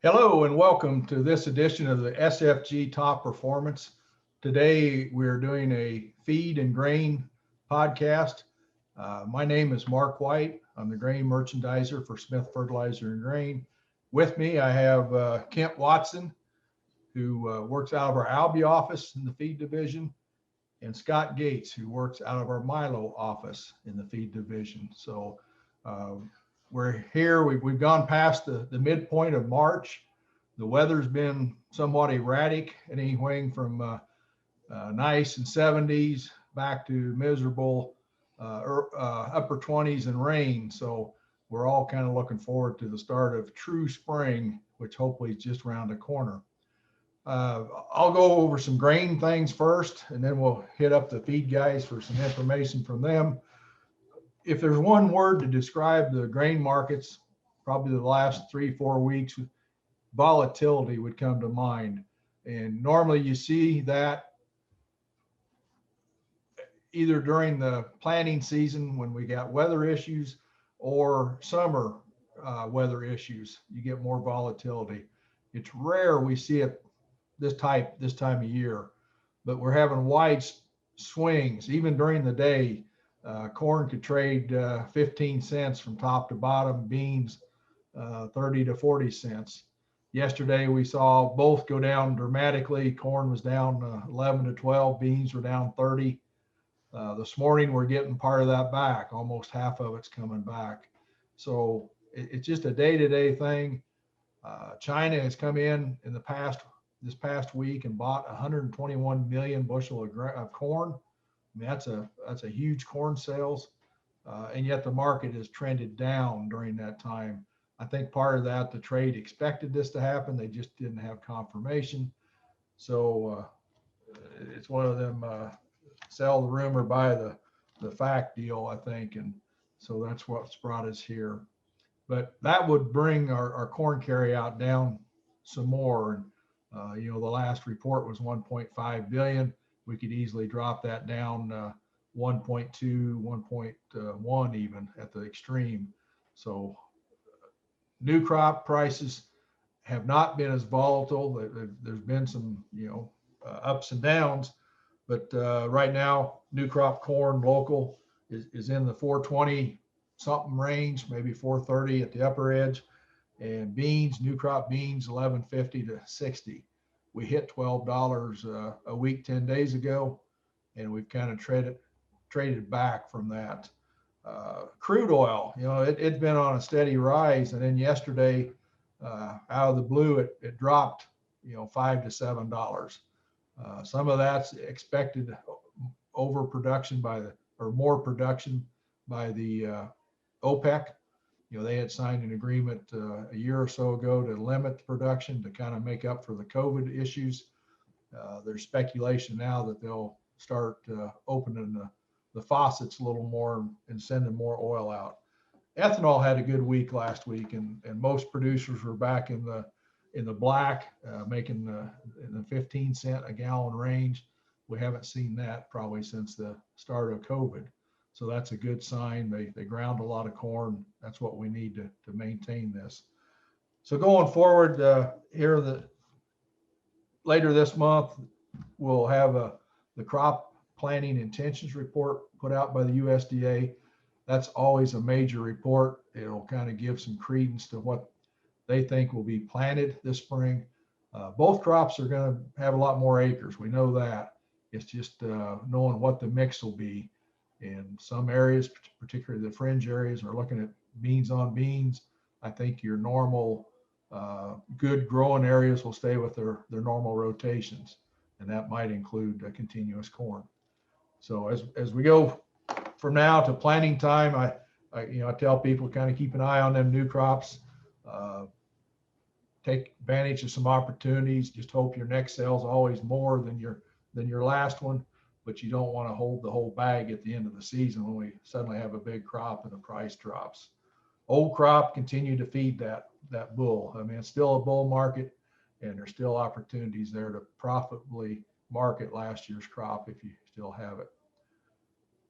Hello and welcome to this edition of the SFG Top Performance. Today we're doing a feed and grain podcast. My name is Mark White. I'm the grain merchandiser for Smith Fertilizer and Grain. With me, I have Kent Watson, who works out of our Albi office in the feed division, and Scott Gates, who works out of our Milo office in the feed division. So uh, we're here. We've gone past the midpoint of March. The weather's been somewhat erratic, anything from nice and 70s back to miserable upper 20s and rain. So we're all kind of looking forward to the start of true spring, which hopefully is just around the corner. I'll go over some grain things first, and then we'll hit up the feed guys for some information from them. If there's one word to describe the grain markets, probably the last 3-4 weeks, volatility would come to mind. And normally you see that either during the planting season when we got weather issues or summer weather issues, you get more volatility. It's rare we see it this time of year, but we're having wide swings even during the day. Corn could trade 15 cents from top to bottom, beans 30 to 40 cents. Yesterday we saw both go down dramatically. Corn was down 11 to 12, beans were down 30. This morning we're getting part of that back, almost half of it's coming back. So it's just a day-to-day thing. China has come in this past week and bought 121 million bushel of corn. I mean, that's a huge corn sales, and yet the market has trended down during that time. I think part of that, the trade expected this to happen. They just didn't have confirmation. So it's one of them sell the rumor, buy the fact deal, I think. And so that's what's brought us here. But that would bring our corn carry out down some more. And, the last report was 1.5 billion. We could easily drop that down 1.2, 1.1 even at the extreme. So new crop prices have not been as volatile. There's been some, ups and downs, but right now, new crop corn local is in the 420 something range, maybe 430 at the upper edge, and beans, new crop beans, 1150 to 60. We hit $12 a week 10 days ago, and we've kind of traded back from that. Crude oil, it's been on a steady rise, and then yesterday, out of the blue, it dropped, $5 to $7. Some of that's expected overproduction more production by the OPEC. They had signed an agreement a year or so ago to limit the production to kind of make up for the COVID issues. There's speculation now that they'll start opening the faucets a little more and sending more oil out. Ethanol had a good week last week, and most producers were back in the black, making in the 15 cent a gallon range. We haven't seen that probably since the start of COVID. So that's a good sign. They ground a lot of corn. That's what we need to maintain this. So going forward, later this month, we'll have the crop planting intentions report put out by the USDA. That's always a major report. It'll kind of give some credence to what they think will be planted this spring. Both crops are going to have a lot more acres. We know that. It's just knowing what the mix will be. In some areas, particularly the fringe areas, are looking at beans on beans. I think your normal good growing areas will stay with their normal rotations, and that might include continuous corn. So as we go from now to planting time, I tell people kind of keep an eye on them new crops. Take advantage of some opportunities. Just hope your next sale is always more than your last one, but you don't want to hold the whole bag at the end of the season when we suddenly have a big crop and the price drops. Old crop continue to feed that bull. I mean, it's still a bull market, and there's still opportunities there to profitably market last year's crop if you still have it.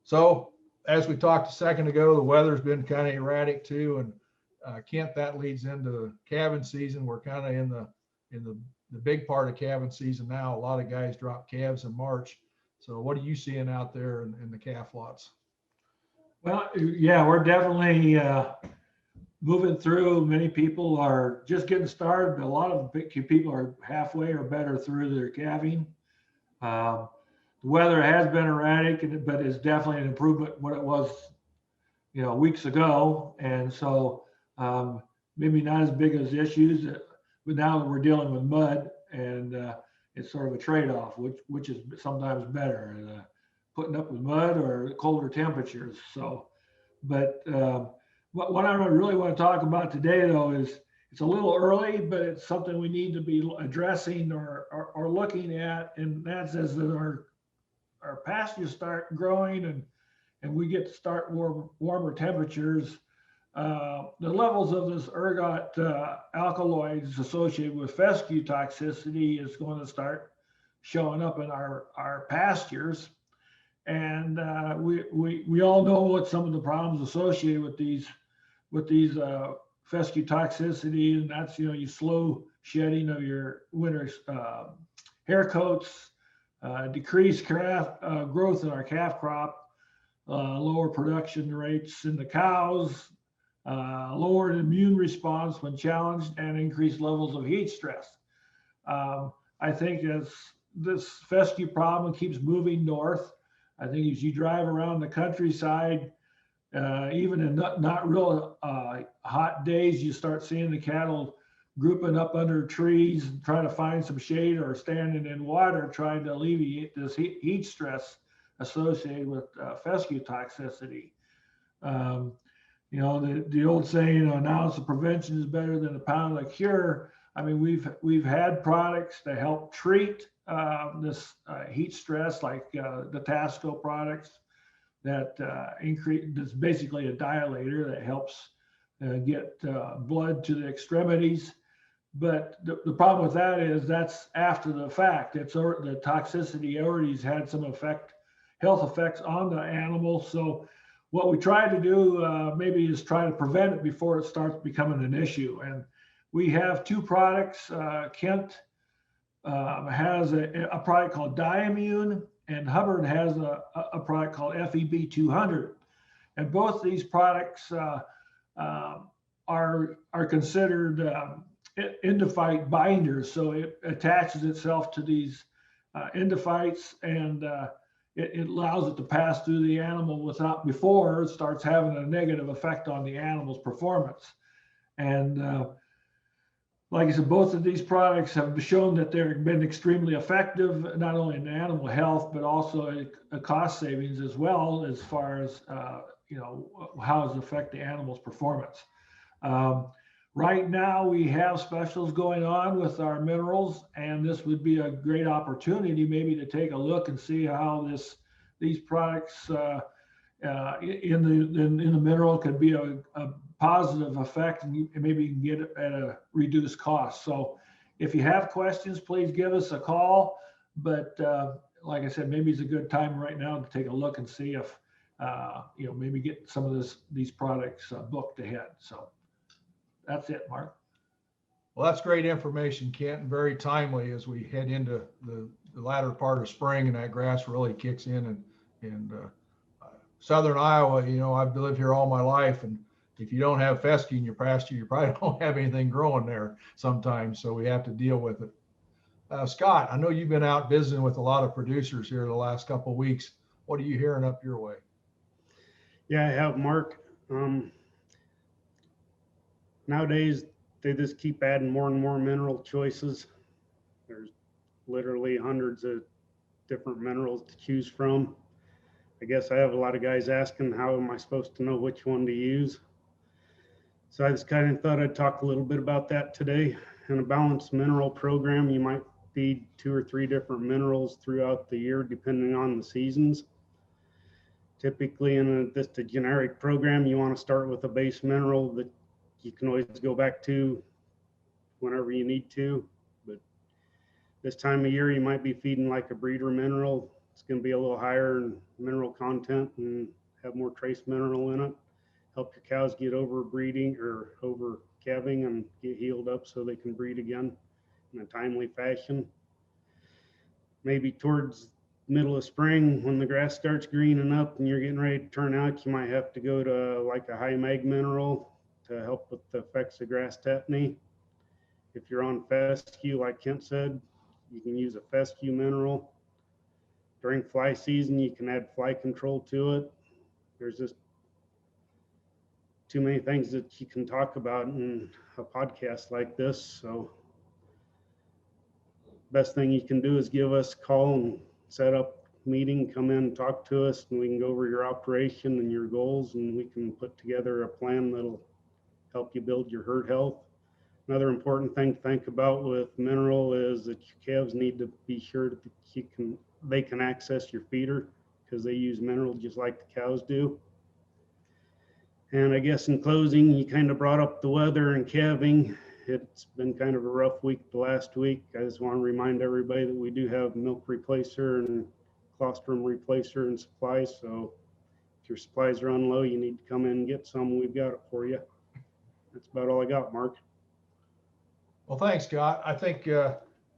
So as we talked a second ago, the weather's been kind of erratic too, and Kent, that leads into calving season. We're kind of in the big part of calving season now. A lot of guys drop calves in March. So what are you seeing out there in the calf lots? Well, yeah, we're definitely moving through. Many people are just getting started, but a lot of people are halfway or better through their calving. The weather has been erratic, but it's definitely an improvement what it was, weeks ago. And so maybe not as big as issues, but now that we're dealing with mud, and it's sort of a trade-off, which is sometimes better, putting up with mud or colder temperatures. So, but what I really want to talk about today, though, is it's a little early, but it's something we need to be addressing or looking at, and that's as our pastures start growing and we get to start warmer temperatures. The levels of this ergot alkaloids associated with fescue toxicity is going to start showing up in our pastures. And we all know what some of the problems associated with these fescue toxicity, and that's you slow shedding of your winter hair coats, decreased growth in our calf crop, lower production rates in the cows, lowered immune response when challenged, and increased levels of heat stress. I think as this fescue problem keeps moving north, I think as you drive around the countryside, even in not real hot days, you start seeing the cattle grouping up under trees and trying to find some shade, or standing in water trying to alleviate this heat stress associated with fescue toxicity. The old saying, an ounce of prevention is better than a pound of cure. I mean, we've had products to help treat this heat stress, like the Tasco products that increase. That's basically a dilator that helps get blood to the extremities. But the problem with that is that's after the fact. The toxicity already has had some health effects on the animal. So what we try to do maybe is try to prevent it before it starts becoming an issue. And we have two products. Kent has a product called Diamune, and Hubbard has a product called FEB 200. And both these products are considered endophyte binders. So it attaches itself to these endophytes, and it allows it to pass through the animal before it starts having a negative effect on the animal's performance. And like I said, both of these products have shown that they've been extremely effective, not only in animal health, but also a cost savings as well, as far as how does it affect the animal's performance. Right now, we have specials going on with our minerals, and this would be a great opportunity maybe to take a look and see how these products in the mineral could be a positive effect, and maybe you can get it at a reduced cost. So if you have questions, please give us a call. But like I said, maybe it's a good time right now to take a look and see if maybe get some of these products booked ahead. So that's it, Mark. Well, that's great information, Kent, and very timely as we head into the latter part of spring and that grass really kicks in. And Southern Iowa, I've lived here all my life, and if you don't have fescue in your pasture, you probably don't have anything growing there sometimes. So we have to deal with it. Scott, I know you've been out visiting with a lot of producers here the last couple of weeks. What are you hearing up your way? Yeah, I have, Mark. Nowadays, they just keep adding more and more mineral choices. There's literally hundreds of different minerals to choose from. I guess I have a lot of guys asking, how am I supposed to know which one to use? So I just kind of thought I'd talk a little bit about that today. In a balanced mineral program, you might feed 2 or 3 different minerals throughout the year, depending on the seasons. Typically in just a generic program, you want to start with a base mineral that you can always go back to whenever you need to. But this time of year, you might be feeding like a breeder mineral. It's going to be a little higher in mineral content and have more trace mineral in it. help your cows get over breeding or over calving and get healed up so they can breed again in a timely fashion. Maybe towards middle of spring when the grass starts greening up and you're getting ready to turn out, you might have to go to like a high mag mineral to help with the effects of grass tetany. If you're on fescue, like Kent said, you can use a fescue mineral. During fly season, you can add fly control to it. There's just too many things that you can talk about in a podcast like this. So best thing you can do is give us a call and set up a meeting, come in and talk to us, and we can go over your operation and your goals, and we can put together a plan that'll help you build your herd health. Another important thing to think about with mineral is that your calves need to be sure that they can access your feeder, because they use mineral just like the cows do. And I guess in closing, you kind of brought up the weather and calving. It's been kind of a rough week the last week. I just want to remind everybody that we do have milk replacer and colostrum replacer and supplies. So if your supplies run low, you need to come in and get some. We've got it for you. That's about all I got, Mark. Well, thanks, Scott. I think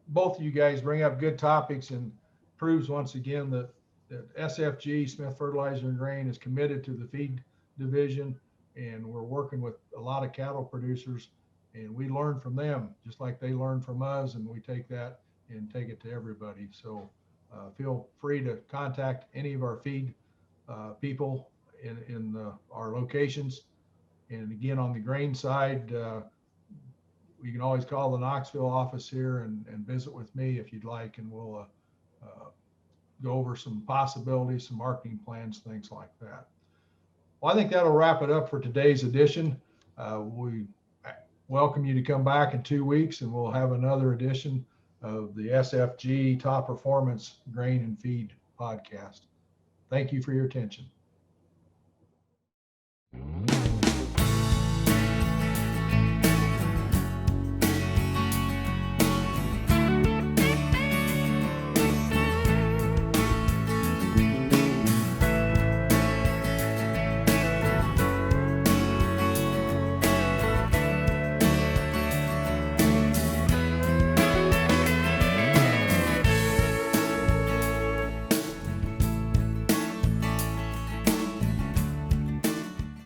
both of you guys bring up good topics and proves once again that SFG, Smith Fertilizer and Grain, is committed to the feed division, and we're working with a lot of cattle producers, and we learn from them just like they learn from us, and we take that and take it to everybody. So feel free to contact any of our feed people in our locations. And again, on the grain side, you can always call the Knoxville office here and visit with me if you'd like, and we'll go over some possibilities, some marketing plans, things like that. Well, I think that'll wrap it up for today's edition. We welcome you to come back in 2 weeks, and we'll have another edition of the SFG Top Performance Grain and Feed podcast. Thank you for your attention.